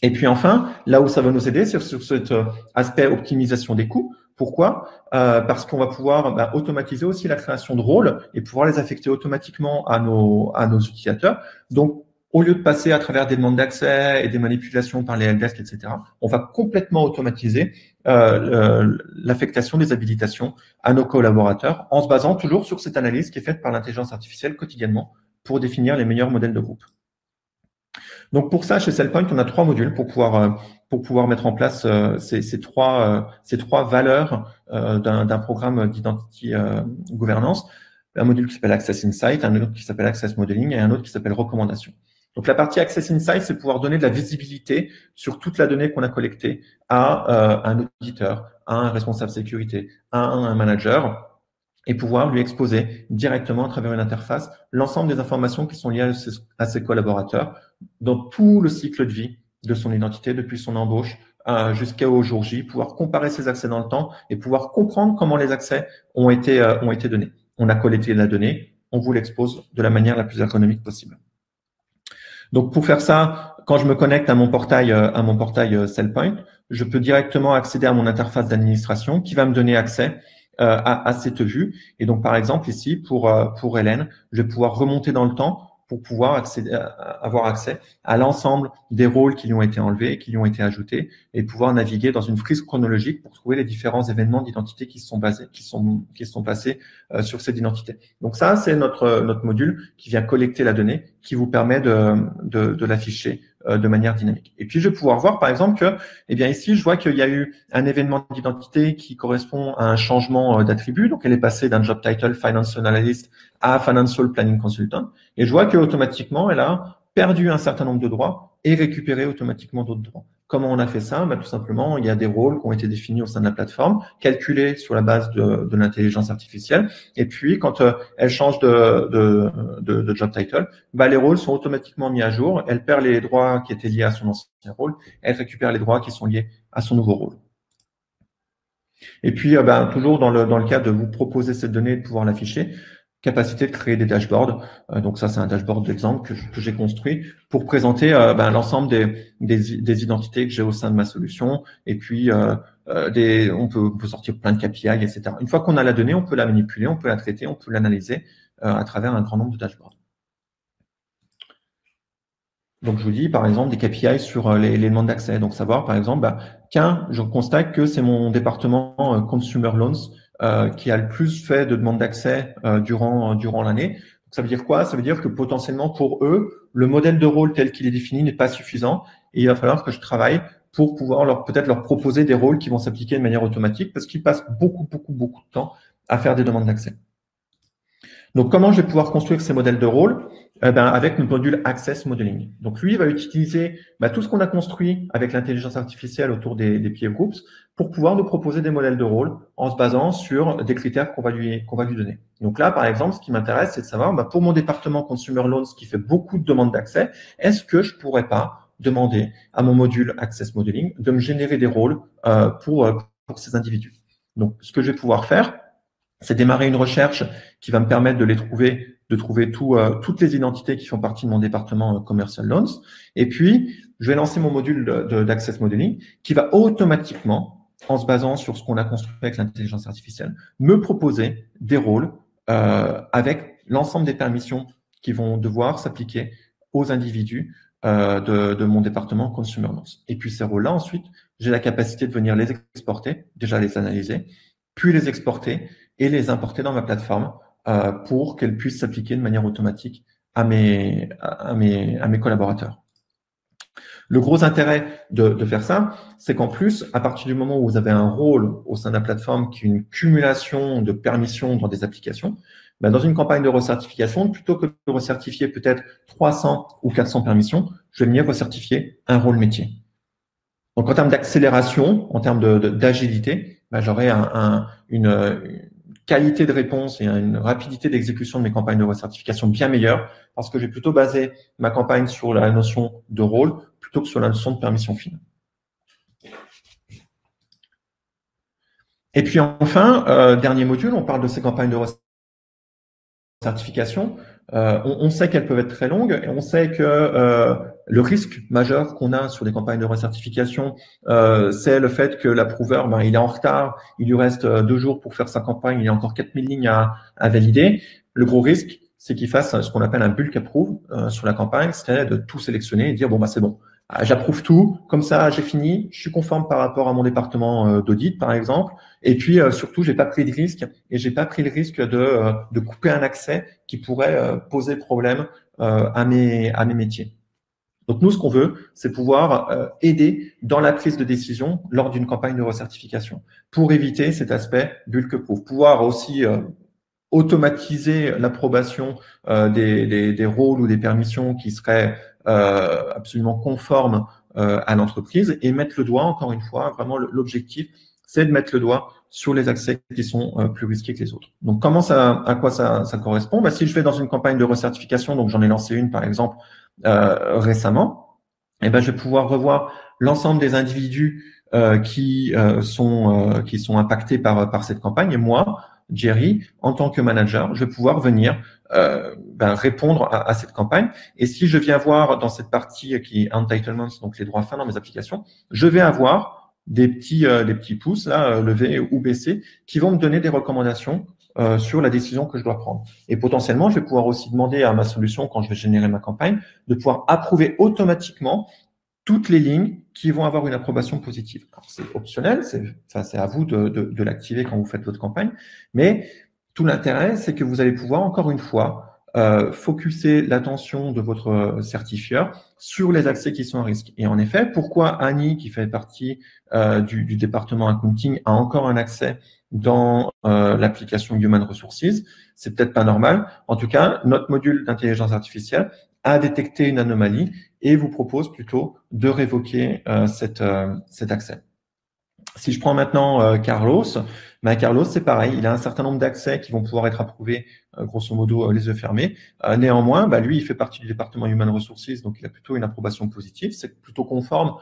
Et puis enfin, là où ça va nous aider, c'est sur cet aspect optimisation des coûts. Pourquoi? Parce qu'on va pouvoir automatiser aussi la création de rôles et pouvoir les affecter automatiquement à nos utilisateurs. Donc, au lieu de passer à travers des demandes d'accès et des manipulations par les helpdesk, etc., on va complètement automatiser l'affectation des habilitations à nos collaborateurs en se basant toujours sur cette analyse qui est faite par l'intelligence artificielle quotidiennement pour définir les meilleurs modèles de groupe. Donc pour ça, chez SailPoint, on a 3 modules pour pouvoir mettre en place ces trois valeurs d'un programme d'identity gouvernance. Un module qui s'appelle Access Insight, un autre qui s'appelle Access Modeling et un autre qui s'appelle Recommandation. Donc la partie Access Insight, c'est pouvoir donner de la visibilité sur toute la donnée qu'on a collectée à un auditeur, à un responsable sécurité, à un manager, et pouvoir lui exposer directement à travers une interface l'ensemble des informations qui sont liées à ses collaborateurs dans tout le cycle de vie de son identité, depuis son embauche jusqu'au jour J, pouvoir comparer ses accès dans le temps et pouvoir comprendre comment les accès ont été donnés. On a collecté la donnée, on vous l'expose de la manière la plus ergonomique possible. Donc pour faire ça, quand je me connecte à mon portail SailPoint, je peux directement accéder à mon interface d'administration qui va me donner accès à cette vue. Et donc, par exemple, ici, pour Hélène, je vais pouvoir remonter dans le temps pour pouvoir avoir accès à l'ensemble des rôles qui lui ont été enlevés, qui lui ont été ajoutés, et pouvoir naviguer dans une frise chronologique pour trouver les différents événements d'identité qui sont passés sur cette identité. Donc ça, c'est notre module qui vient collecter la donnée, qui vous permet de l'afficher de manière dynamique. Et puis, je vais pouvoir voir, par exemple, que, eh bien, ici, je vois qu'il y a eu un événement d'identité qui correspond à un changement d'attribut. Donc, elle est passée d'un job title Financial Analyst à Financial Planning Consultant. Et je vois qu'automatiquement, elle a perdu un certain nombre de droits et récupéré automatiquement d'autres droits. Comment on a fait ça? Tout simplement, il y a des rôles qui ont été définis au sein de la plateforme, calculés sur la base de l'intelligence artificielle. Et puis, quand elle change de job title, les rôles sont automatiquement mis à jour. Elle perd les droits qui étaient liés à son ancien rôle. Elle récupère les droits qui sont liés à son nouveau rôle. Et puis, toujours dans le cas de vous proposer cette donnée et de pouvoir l'afficher, capacité de créer des dashboards. Donc ça, c'est un dashboard d'exemple que j'ai construit pour présenter l'ensemble des identités que j'ai au sein de ma solution. Et puis, on peut sortir plein de KPI, etc. Une fois qu'on a la donnée, on peut la manipuler, on peut la traiter, on peut l'analyser à travers un grand nombre de dashboards. Donc, je vous dis, par exemple, des KPI sur les demandes d'accès. Donc, savoir, par exemple, je constate que c'est mon département Consumer Loans qui a le plus fait de demandes d'accès durant l'année. Ça veut dire quoi? Ça veut dire que potentiellement, pour eux, le modèle de rôle tel qu'il est défini n'est pas suffisant et il va falloir que je travaille pour pouvoir peut-être leur proposer des rôles qui vont s'appliquer de manière automatique parce qu'ils passent beaucoup de temps à faire des demandes d'accès. Donc, comment je vais pouvoir construire ces modèles de rôle? Avec notre module Access Modeling. Donc, lui, il va utiliser tout ce qu'on a construit avec l'intelligence artificielle autour des peer groups pour pouvoir nous proposer des modèles de rôle en se basant sur des critères qu'on va lui donner. Donc là, par exemple, ce qui m'intéresse, c'est de savoir, pour mon département Consumer Loans qui fait beaucoup de demandes d'accès, est-ce que je pourrais pas demander à mon module Access Modeling de me générer des rôles pour ces individus? Donc, ce que je vais pouvoir faire, c'est démarrer une recherche qui va me permettre de trouver toutes les identités qui font partie de mon département Commercial Loans. Et puis, je vais lancer mon module d'Access Modeling qui va automatiquement, en se basant sur ce qu'on a construit avec l'intelligence artificielle, me proposer des rôles avec l'ensemble des permissions qui vont devoir s'appliquer aux individus de mon département Consumer Loans. Et puis, ces rôles-là, ensuite, j'ai la capacité de venir les exporter, déjà les analyser, puis les exporter et les importer dans ma plateforme pour qu'elles puissent s'appliquer de manière automatique à mes collaborateurs. Le gros intérêt de faire ça, c'est qu'en plus, à partir du moment où vous avez un rôle au sein de la plateforme qui est une cumulation de permissions dans des applications, dans une campagne de recertification, plutôt que de recertifier peut-être 300 ou 400 permissions, je vais venir recertifier un rôle métier. Donc, en termes d'accélération, en termes d'agilité, j'aurai une qualité de réponse et une rapidité d'exécution de mes campagnes de recertification bien meilleure parce que j'ai plutôt basé ma campagne sur la notion de rôle plutôt que sur la notion de permission fine. Et puis enfin, dernier module, on parle de ces campagnes de recertification. On sait qu'elles peuvent être très longues et on sait que le risque majeur qu'on a sur des campagnes de recertification, c'est le fait que l'approuveur, il est en retard, il lui reste 2 jours pour faire sa campagne, il y a encore 4000 lignes à valider. Le gros risque, c'est qu'il fasse ce qu'on appelle un bulk approve sur la campagne, c'est-à-dire de tout sélectionner et dire c'est bon. J'approuve tout, comme ça j'ai fini, je suis conforme par rapport à mon département d'audit par exemple, et puis surtout j'ai pas pris de risque et j'ai pas pris le risque de couper un accès qui pourrait poser problème à mes métiers. Donc nous, ce qu'on veut, c'est pouvoir aider dans la prise de décision lors d'une campagne de recertification pour éviter cet aspect bulk approve, pouvoir aussi automatiser l'approbation des rôles ou des permissions qui seraient absolument conformes à l'entreprise et mettre le doigt, encore une fois, vraiment l'objectif, c'est de mettre le doigt sur les accès qui sont plus risqués que les autres. Donc, à quoi ça correspond? Si je vais dans une campagne de recertification, donc j'en ai lancé une par exemple récemment, je vais pouvoir revoir l'ensemble des individus qui sont impactés par cette campagne et moi, Jerry, en tant que manager, je vais pouvoir venir répondre à cette campagne. Et si je viens voir dans cette partie qui est entitlements, donc les droits fins dans mes applications, je vais avoir des petits pouces là, levés ou baissés, qui vont me donner des recommandations sur la décision que je dois prendre. Et potentiellement, je vais pouvoir aussi demander à ma solution, quand je vais générer ma campagne, de pouvoir approuver automatiquement toutes les lignes qui vont avoir une approbation positive. C'est optionnel, c'est à vous de l'activer quand vous faites votre campagne, mais tout l'intérêt, c'est que vous allez pouvoir, encore une fois, focuser l'attention de votre certifieur sur les accès qui sont à risque. Et en effet, pourquoi Annie, qui fait partie du département accounting, a encore un accès dans l'application Human Resources? C'est peut-être pas normal. En tout cas, notre module d'intelligence artificielle a détecté une anomalie et vous propose plutôt de révoquer cet accès. Si je prends maintenant Carlos, Carlos, c'est pareil, il a un certain nombre d'accès qui vont pouvoir être approuvés, grosso modo, les yeux fermés. Néanmoins, lui, il fait partie du département Human Resources, donc il a plutôt une approbation positive. C'est plutôt conforme.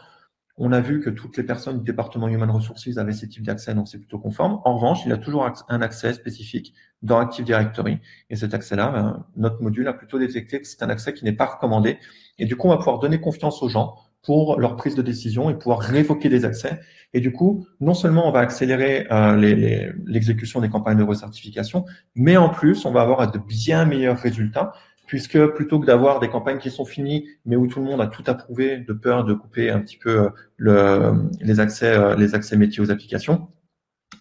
On a vu que toutes les personnes du département Human Resources avaient ces types d'accès, donc c'est plutôt conforme. En revanche, il a toujours un accès spécifique dans Active Directory. Et cet accès-là, notre module a plutôt détecté que c'est un accès qui n'est pas recommandé. Et du coup, on va pouvoir donner confiance aux gens pour leur prise de décision et pouvoir révoquer des accès. Et du coup, non seulement on va accélérer l'exécution des campagnes de recertification, mais en plus, on va avoir de bien meilleurs résultats, puisque plutôt que d'avoir des campagnes qui sont finies, mais où tout le monde a tout approuvé de peur de couper un petit peu les accès métiers aux applications,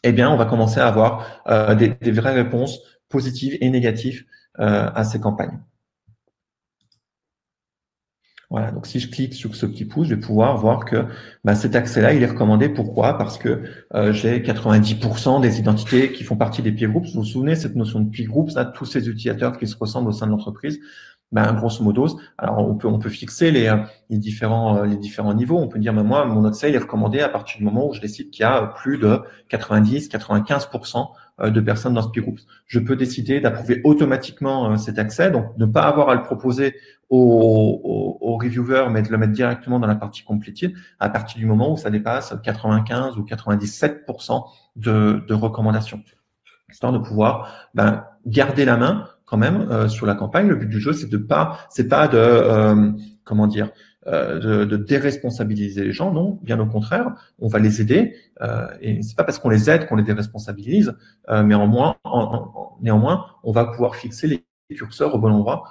eh bien, on va commencer à avoir des vraies réponses positives et négatives à ces campagnes. Voilà, donc si je clique sur ce petit pouce, je vais pouvoir voir que cet accès-là, il est recommandé. Pourquoi? Parce que j'ai 90% des identités qui font partie des peer groups. Vous vous souvenez, cette notion de peer groups, là, tous ces utilisateurs qui se ressemblent au sein de l'entreprise, grosso modo, alors on peut fixer les différents niveaux. On peut dire, moi, mon accès, il est recommandé à partir du moment où je décide qu'il y a plus de 90-95% de personnes dans ce peer group. Je peux décider d'approuver automatiquement cet accès, donc ne pas avoir à le proposer au reviewer, mais de le mettre directement dans la partie completed à partir du moment où ça dépasse 95 ou 97% de recommandations, histoire de pouvoir garder la main quand même sur la campagne. Le but du jeu, c'est pas de de déresponsabiliser les gens, non, bien au contraire, on va les aider et c'est pas parce qu'on les aide qu'on les déresponsabilise, mais néanmoins, on va pouvoir fixer les curseurs au bon endroit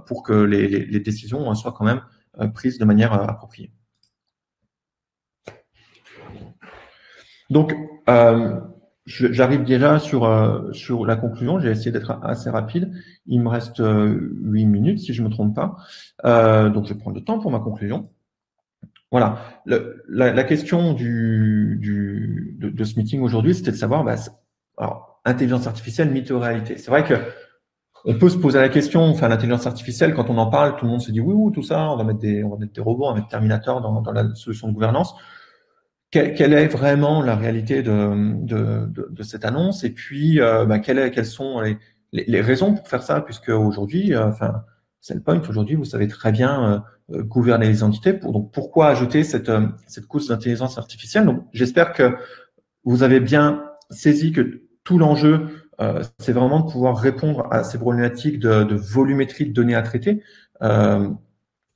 pour que les décisions soient quand même prises de manière appropriée. Donc, j'arrive déjà sur la conclusion. J'ai essayé d'être assez rapide. Il me reste 8 minutes, si je me trompe pas. Donc, je vais prendre le temps pour ma conclusion. Voilà. La question de ce meeting aujourd'hui, c'était de savoir, alors, intelligence artificielle, mythe ou réalité. C'est vrai que on peut se poser la question, enfin, l'intelligence artificielle, quand on en parle, tout le monde se dit oui, tout ça, on va mettre des robots, on va mettre Terminator dans la solution de gouvernance. Quelle est vraiment la réalité de cette annonce? Et puis, quelles sont les raisons pour faire ça? Puisque aujourd'hui, SailPoint, aujourd'hui, vous savez très bien gouverner les entités. Donc, pourquoi ajouter cette couche d'intelligence artificielle? Donc, j'espère que vous avez bien saisi que tout l'enjeu, c'est vraiment de pouvoir répondre à ces problématiques de volumétrie de données à traiter.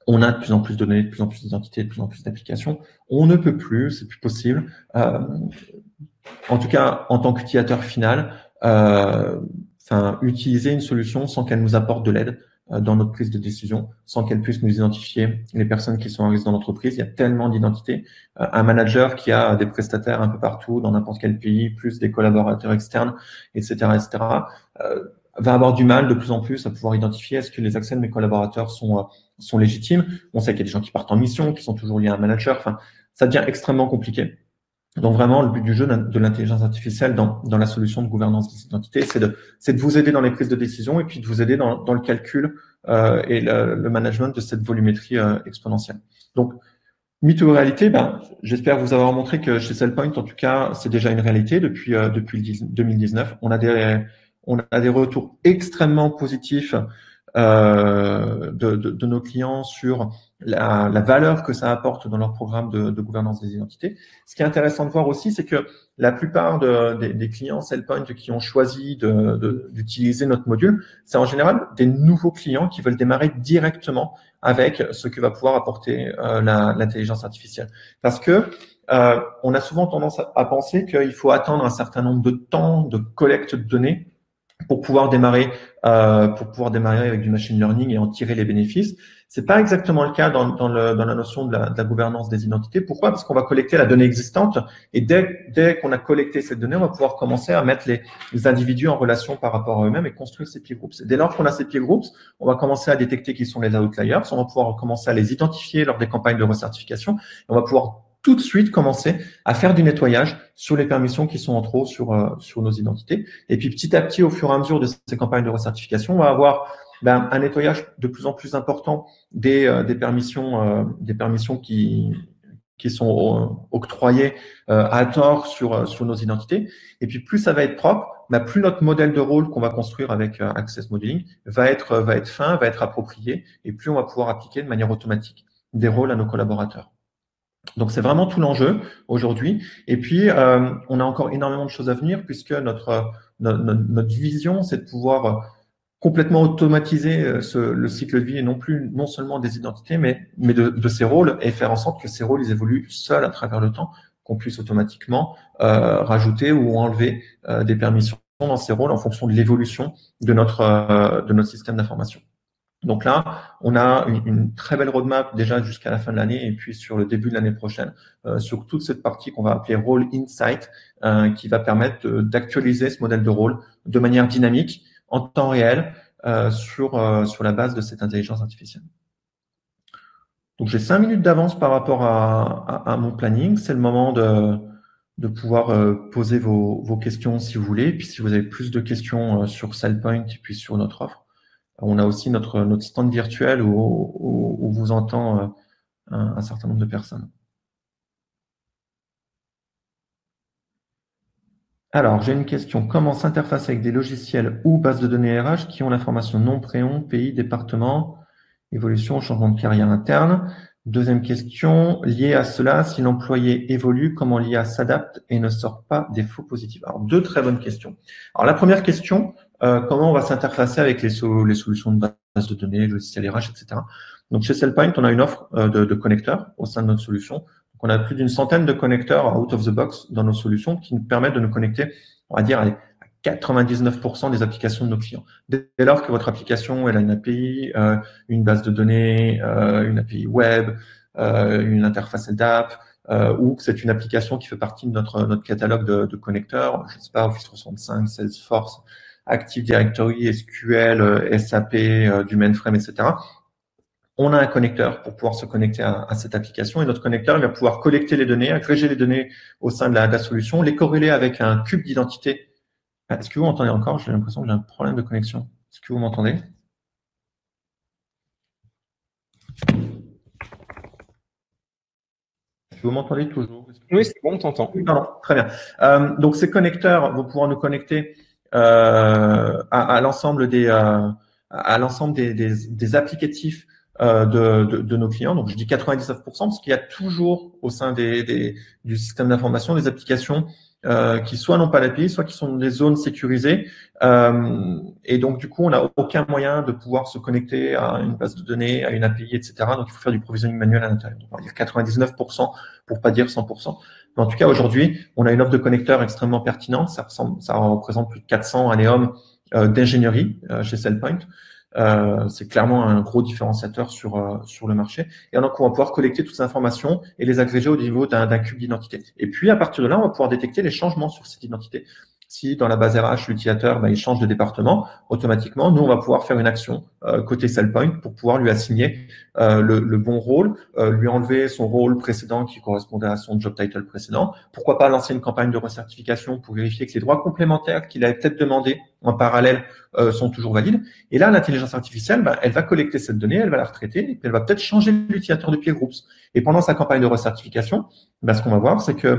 On a de plus en plus de données, de plus en plus d'identités, de plus en plus d'applications. On ne peut plus, c'est plus possible. En tout cas, en tant qu'utilisateur final, utiliser une solution sans qu'elle nous apporte de l'aide dans notre prise de décision, sans qu'elle puisse nous identifier les personnes qui sont en risque dans l'entreprise. Il y a tellement d'identités. Un manager qui a des prestataires un peu partout, dans n'importe quel pays, plus des collaborateurs externes, etc., va avoir du mal de plus en plus à pouvoir identifier est-ce que les accès de mes collaborateurs sont légitimes. On sait qu'il y a des gens qui partent en mission, qui sont toujours liés à un manager. Enfin, ça devient extrêmement compliqué. Donc vraiment, le but du jeu de l'intelligence artificielle dans la solution de gouvernance des identités, c'est de vous aider dans les prises de décision et puis de vous aider dans le calcul et le management de cette volumétrie exponentielle. Donc, mythe ou réalité, j'espère vous avoir montré que chez SailPoint, en tout cas, c'est déjà une réalité depuis 2019. On a des retours extrêmement positifs de nos clients sur la valeur que ça apporte dans leur programme de gouvernance des identités. Ce qui est intéressant de voir aussi, c'est que la plupart des clients SailPoint qui ont choisi d'utiliser notre module, c'est en général des nouveaux clients qui veulent démarrer directement avec ce que va pouvoir apporter l'intelligence artificielle. Parce que on a souvent tendance à penser qu'il faut attendre un certain nombre de temps de collecte de données pour pouvoir démarrer avec du machine learning et en tirer les bénéfices. C'est pas exactement le cas dans la notion de la gouvernance des identités. Pourquoi? Parce qu'on va collecter la donnée existante et dès qu'on a collecté cette donnée, on va pouvoir commencer à mettre les individus en relation par rapport à eux-mêmes et construire ces peer groups. Et dès lors qu'on a ces peer groups, on va commencer à détecter qui sont les outliers, on va pouvoir commencer à les identifier lors des campagnes de recertification et on va pouvoir tout de suite commencer à faire du nettoyage sur les permissions qui sont en trop sur nos identités. Et puis petit à petit, au fur et à mesure de ces campagnes de recertification, on va avoir un nettoyage de plus en plus important des permissions qui sont octroyées à tort sur nos identités. Et puis plus ça va être propre, plus notre modèle de rôle qu'on va construire avec Access Modeling va être fin, va être approprié, et plus on va pouvoir appliquer de manière automatique des rôles à nos collaborateurs. Donc, c'est vraiment tout l'enjeu aujourd'hui. Et puis, on a encore énormément de choses à venir puisque notre vision, c'est de pouvoir complètement automatiser le cycle de vie et non seulement des identités, mais de ces rôles et faire en sorte que ces rôles, ils évoluent seuls à travers le temps, qu'on puisse automatiquement rajouter ou enlever des permissions dans ces rôles en fonction de l'évolution de notre système d'information. Donc là, on a une très belle roadmap déjà jusqu'à la fin de l'année et puis sur le début de l'année prochaine, sur toute cette partie qu'on va appeler Role Insight, qui va permettre d'actualiser ce modèle de rôle de manière dynamique, en temps réel, sur la base de cette intelligence artificielle. Donc j'ai 5 minutes d'avance par rapport à mon planning. C'est le moment de pouvoir poser vos questions si vous voulez. Puis si vous avez plus de questions sur SailPoint et puis sur notre offre, on a aussi notre stand virtuel où vous entend un certain nombre de personnes. Alors, j'ai une question. Comment s'interfacer avec des logiciels ou bases de données RH qui ont l'information nom, prénom, pays, département, évolution, changement de carrière interne? Deuxième question, liée à cela, si l'employé évolue, comment l'IA s'adapte et ne sort pas des faux positifs? Alors, deux très bonnes questions. Alors, la première question, comment on va s'interfacer avec les solutions de base de données, logiciels RH, etc. Donc, chez SailPoint, on a une offre de connecteurs au sein de notre solution. Donc, on a plus d'une centaine de connecteurs out of the box dans nos solutions qui nous permettent de nous connecter, on va dire, à 99% des applications de nos clients. Dès lors que votre application elle a une API, une base de données, une API web, une interface d'app, ou que c'est une application qui fait partie de notre catalogue de connecteurs, je ne sais pas, Office 365, Salesforce, Active Directory, SQL, SAP, du mainframe, etc. On a un connecteur pour pouvoir se connecter à cette application et notre connecteur il va pouvoir collecter les données, agréger les données au sein de la solution, les corréler avec un cube d'identité. Est-ce que vous m'entendez encore? J'ai l'impression que j'ai un problème de connexion. Est-ce que vous m'entendez? Est-ce que vous m'entendez toujours? Oui, c'est bon, on t'entend. Oui, pardon, très bien. Donc, ces connecteurs vont pouvoir nous connecter à l'ensemble des applicatifs de nos clients. Donc, je dis 99% parce qu'il y a toujours au sein du système d'information des applications qui soit n'ont pas d'API, soit qui sont dans des zones sécurisées. Et donc, du coup, on n'a aucun moyen de pouvoir se connecter à une base de données, à une API, etc. Donc, il faut faire du provisioning manuel à l'intérieur. Donc, on va dire 99% pour pas dire 100%. Mais en tout cas, aujourd'hui, on a une offre de connecteurs extrêmement pertinente. Ça représente plus de 400 annéums d'ingénierie chez SailPoint. C'est clairement un gros différenciateur sur le marché. Et donc, on va pouvoir collecter toutes ces informations et les agréger au niveau d'un cube d'identité. Et puis, à partir de là, on va pouvoir détecter les changements sur cette identité. Si dans la base RH, l'utilisateur il change de département, automatiquement, nous, on va pouvoir faire une action côté SailPoint pour pouvoir lui assigner le bon rôle, lui enlever son rôle précédent qui correspondait à son job title précédent. Pourquoi pas lancer une campagne de recertification pour vérifier que les droits complémentaires qu'il avait peut-être demandé en parallèle sont toujours valides. Et là, l'intelligence artificielle, elle va collecter cette donnée, elle va la retraiter, et puis elle va peut-être changer l'utilisateur de peer groups. Et pendant sa campagne de recertification, ce qu'on va voir, c'est que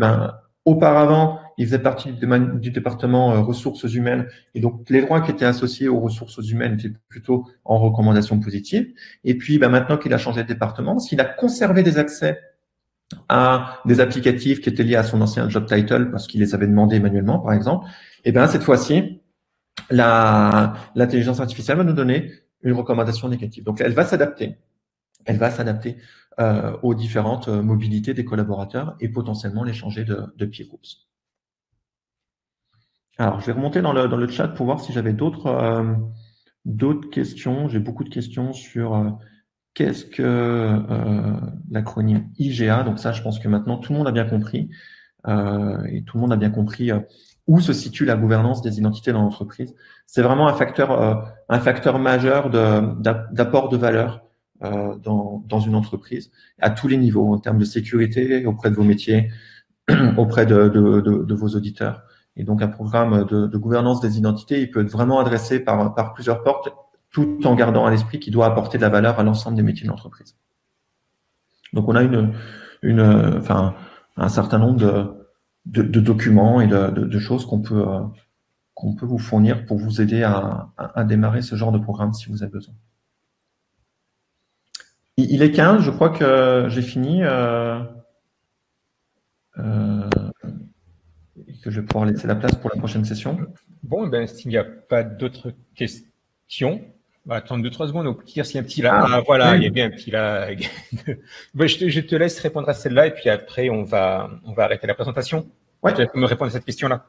auparavant, il faisait partie du département ressources humaines, et donc les droits qui étaient associés aux ressources humaines étaient plutôt en recommandation positive. Et puis, maintenant qu'il a changé de département, s'il a conservé des accès à des applicatifs qui étaient liés à son ancien job title parce qu'il les avait demandés manuellement, par exemple, et cette fois-ci, l'intelligence artificielle va nous donner une recommandation négative. Donc, elle va s'adapter. Elle va s'adapter aux différentes mobilités des collaborateurs et potentiellement les changer de peer groups. Alors, je vais remonter dans le chat pour voir si j'avais d'autres questions. J'ai beaucoup de questions sur qu'est-ce que l'acronyme IGA. Donc ça, je pense que maintenant, tout le monde a bien compris. Et tout le monde a bien compris où se situe la gouvernance des identités dans l'entreprise. C'est vraiment un facteur majeur d'apport de valeur dans une entreprise, à tous les niveaux, en termes de sécurité, auprès de vos métiers, auprès de vos auditeurs. Et donc, un programme de gouvernance des identités, il peut être vraiment adressé par plusieurs portes, tout en gardant à l'esprit qu'il doit apporter de la valeur à l'ensemble des métiers de l'entreprise. Donc, on a un certain nombre de documents et de choses qu'on peut vous fournir pour vous aider à démarrer ce genre de programme si vous avez besoin. Il est 15, je crois que j'ai fini. Et que je vais pouvoir laisser la place pour la prochaine session. Bon, s'il n'y a pas d'autres questions, on va attendre 2-3 secondes. Au pire, s'il y a un petit là. Ah, voilà, oui. Il y a bien un petit là. Je te laisse répondre à celle-là et puis après, on va arrêter la présentation. Ouais. Tu vas me répondre à cette question-là.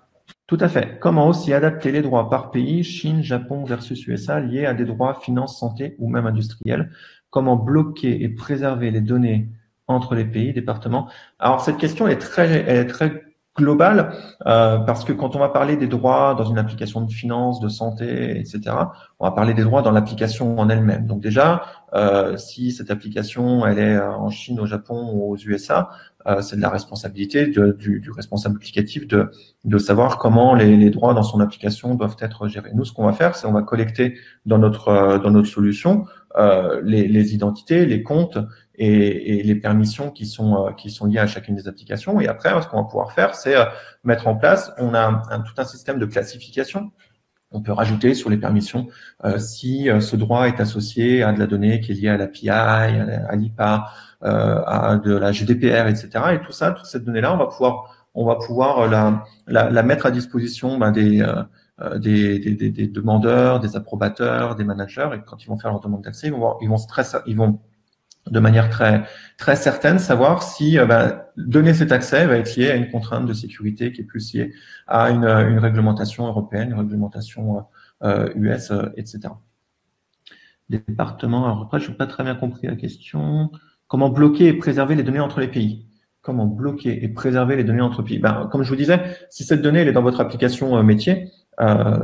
Tout à fait. Comment aussi adapter les droits par pays, Chine, Japon versus USA, liés à des droits finance, santé ou même industriels? Comment bloquer et préserver les données entre les pays, départements? Alors, cette question est très globale parce que quand on va parler des droits dans une application de finance, de santé, etc., on va parler des droits dans l'application en elle-même. Donc déjà, si cette application elle est en Chine, au Japon ou aux USA, c'est de la responsabilité du responsable applicatif de savoir comment les droits dans son application doivent être gérés. Nous, ce qu'on va faire, c'est on va collecter dans notre solution les identités, les comptes et les permissions qui sont liées à chacune des applications. Et après, ce qu'on va pouvoir faire, c'est mettre en place, on a tout un système de classification. On peut rajouter sur les permissions si ce droit est associé à de la donnée qui est liée à l'API, à l'IPA, à de la GDPR, etc. Et tout ça, toute cette donnée-là, on va pouvoir la mettre à disposition des demandeurs, des approbateurs, des managers. Et quand ils vont faire leur demande d'accès, ils vont de manière très certaine savoir si donner cet accès va être lié à une contrainte de sécurité qui est plus liée à une réglementation européenne, une réglementation US, etc. Département, alors après, je n'ai pas très bien compris la question. Comment bloquer et préserver les données entre les pays? Comment bloquer et préserver les données entre pays? Comme je vous disais, si cette donnée elle est dans votre application métier,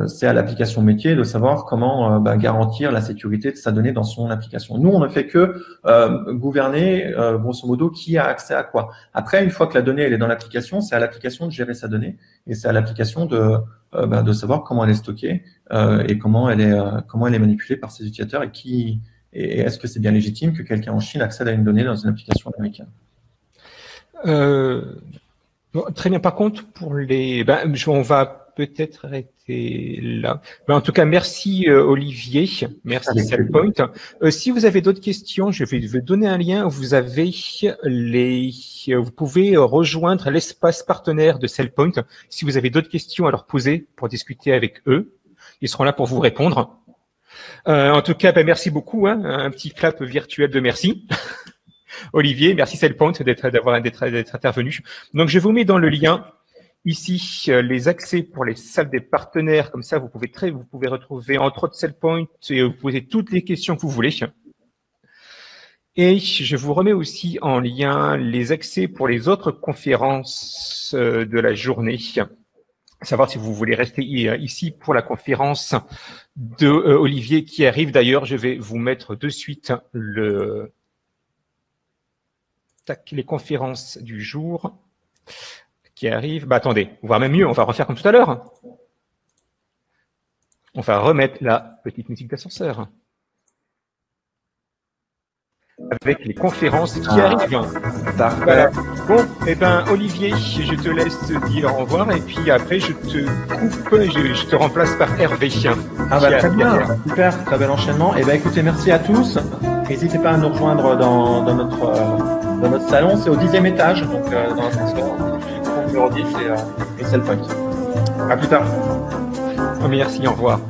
c'est à l'application métier de savoir comment garantir la sécurité de sa donnée dans son application. Nous, on ne fait que gouverner, grosso modo, qui a accès à quoi. Après, une fois que la donnée elle est dans l'application, c'est à l'application de gérer sa donnée et c'est à l'application de savoir comment elle est stockée et comment elle est manipulée par ses utilisateurs et est-ce que c'est bien légitime que quelqu'un en Chine accède à une donnée dans une application américaine. Bon, très bien. Par contre, pour les, on va peut-être arrêter là. En tout cas, merci Olivier, merci Cellpoint. Si vous avez d'autres questions, je vais vous donner un lien. Vous pouvez rejoindre l'espace partenaire de Cellpoint. Si vous avez d'autres questions à leur poser pour discuter avec eux, ils seront là pour vous répondre. En tout cas, merci beaucoup. Un petit clap virtuel de merci. Olivier, merci Cellpoint d'être intervenu. Donc, je vous mets dans le lien ici les accès pour les salles des partenaires. Comme ça, vous pouvez retrouver entre autres Cellpoint et vous poser toutes les questions que vous voulez. Et je vous remets aussi en lien les accès pour les autres conférences de la journée. Savoir si vous voulez rester ici pour la conférence de Olivier qui arrive. D'ailleurs, je vais vous mettre de suite les conférences du jour qui arrivent. Attendez, on va même mieux, on va refaire comme tout à l'heure. On va remettre la petite musique d'ascenseur. avec les conférences qui arrivent. Parfait. Voilà. Bon, eh ben Olivier, je te laisse dire au revoir et puis après je te coupe, je te remplace par Hervé. Ah bah très bien, super, très bel enchaînement. Et ben écoutez, merci à tous. N'hésitez pas à nous rejoindre dans notre salon, c'est au 10e étage, donc dans l'ascenseur, numéro 10 et c'est le point. À plus tard. Merci, au revoir.